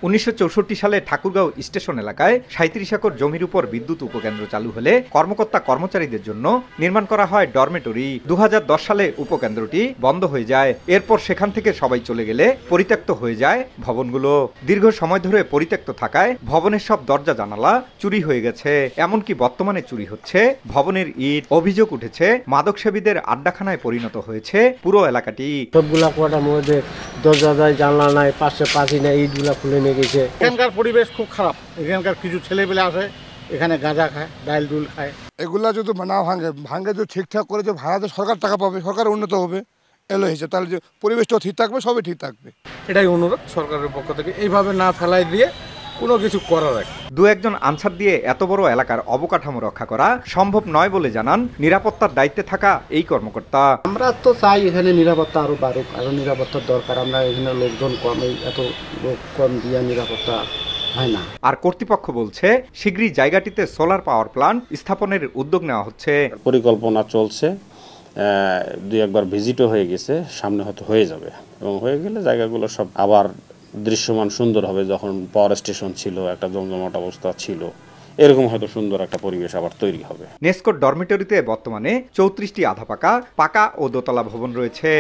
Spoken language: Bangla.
1964 সালে ঠাকুরগাঁও স্টেশন এলাকায় 37 একর জমির উপর বিদ্যুৎ উপকেন্দ্র চালু হলে কর্মকর্তা কর্মচারীদের জন্য নির্মাণ করা হয় ডরমেটরি। 2010 সালে উপকেন্দ্রটি বন্ধ হয়ে যায়। এরপর সেখান থেকে সবাই চলে গেলে পরিত্যক্ত হয়ে যায় ভবনগুলো। দীর্ঘ সময় ধরে পরিত্যক্ত থাকায় ভবনের সব দরজা জানালা চুরি হয়ে গেছে। এমনকি বর্তমানে চুরি হচ্ছে ভবনের ইট। অভিযোগ উঠেছে মাদকসেবীদের আড্ডাখানায় পরিণত হয়েছে পুরো এলাকাটি। সবগুলা কোয়াটার মধ্যে দরজা নাই, জানলা নাই, পাশে পাখি নাই, ইটগুলা খুলে নিয়ে গেছে। এখানকার পরিবেশ খুব খারাপ। এখানকার কিছু ছেলেপেলে আসে, এখানে গাঁজা খায়, ডাইল ডুল খায়। এগুলা যদি না ভাঙে যদি ঠিকঠাক করে যে ভাড়াতে সরকার টাকা পাবে, সরকার উন্নত হবে, এলো হয়েছে, তাহলে যে পরিবেশটাও ঠিক থাকবে, সবই ঠিক থাকবে। এটাই অনুরোধ সরকারের পক্ষ থেকে, এইভাবে না ফেলাই দিয়ে কোনো কিছু করার আগে দু একজন আনসার দিয়ে এত বড় এলাকার অবকাঠামো রক্ষা করা সম্ভব নয় বলে জানান নিরাপত্তার দায়িত্বে থাকা এই কর্মকর্তা। আমরা তো চাই এখানে নিরাপত্তা আরো বাড়ুক, আরো নিরাপত্তার দরকার। আমরা এখানে লোকজন কম, এত লোক কম দিয়ে নিরাপত্তা হয় না। আর কর্তৃপক্ষ বলছে শীঘ্রই জায়গাটিতে সোলার পাওয়ার প্ল্যান্ট স্থাপনের উদ্যোগ নেওয়া হচ্ছে। পরিকল্পনা চলছে, দুই একবার ভিজিটও হয়ে গেছে, সামনে হয়তো হয়ে যাবে এবং হয়ে গেলে জায়গাগুলো সব আবার দৃশ্যমান সুন্দর হবে। যখন পাওয়ার স্টেশন ছিল, একটা জমজমাট অবস্থা ছিল, এরকম হয়তো সুন্দর একটা পরিবেশ আবার তৈরি হবে। নেস্কো ডরমিটরিতে বর্তমানে 34টি আধা পাকা, পাকা ও দোতলা ভবন রয়েছে।